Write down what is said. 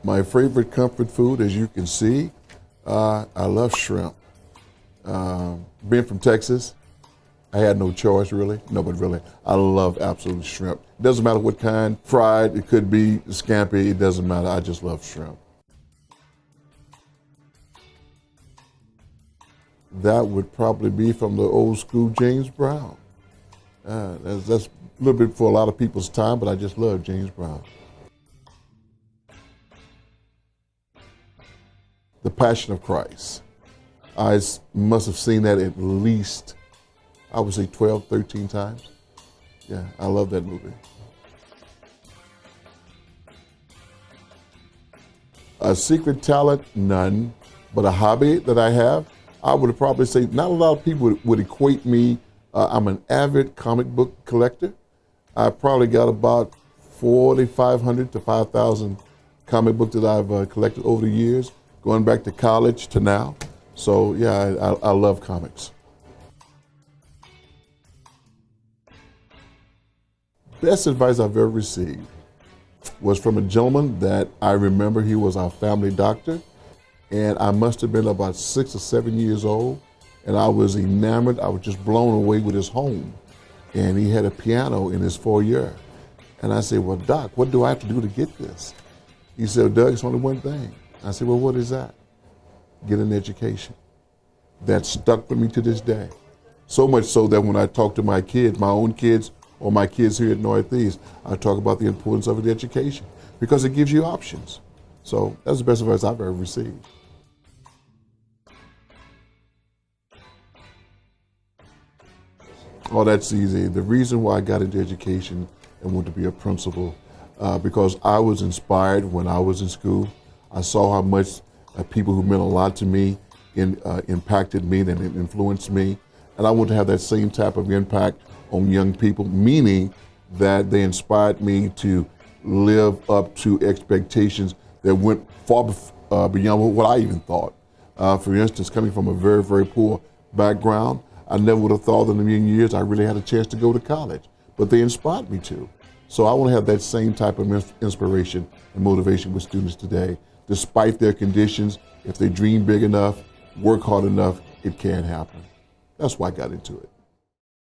My favorite comfort food, as you can see, I love shrimp. Being from Texas, I had no choice really. No, but really, I love absolute shrimp. It doesn't matter what kind, fried, it could be scampi, it doesn't matter. I just love shrimp. That would probably be from the old school James Brown. That's a little bit for a lot of people's time, but I just love James Brown. The Passion of Christ. I must have seen that at least, I would say 12, 13 times. Yeah, I love that movie. A secret talent, none, but a hobby that I have, I would probably say not a lot of people would equate me. I'm an avid comic book collector. I probably got about 4,500 to 5,000 comic books that I've collected over the years, going back to college to now. So yeah, I love comics. Best advice I've ever received was from a gentleman that I remember. He was our family doctor, and I must have been about 6 or 7 years old, and I was enamored. I was just blown away with his home, and he had a piano in his foyer. And I said, well, Doc, what do I have to do to get this? He said, Doug, it's only one thing. I said, well, what is that? Get an education. That stuck with me to this day. So much so that when I talk to my kids, my own kids, or my kids here at Northeast, I talk about the importance of an education because it gives you options. So that's the best advice I've ever received. Oh, that's easy. The reason why I got into education and wanted to be a principal, because I was inspired when I was in school. I saw how much people who meant a lot to me impacted me and it influenced me. And I want to have that same type of impact on young people, meaning that they inspired me to live up to expectations that went far beyond what I even thought. For instance, coming from a very, very poor background, I never would have thought in a million years I really had a chance to go to college, but they inspired me to. So I want to have that same type of inspiration and motivation with students today. Despite their conditions, if they dream big enough, work hard enough, it can happen. That's why I got into it.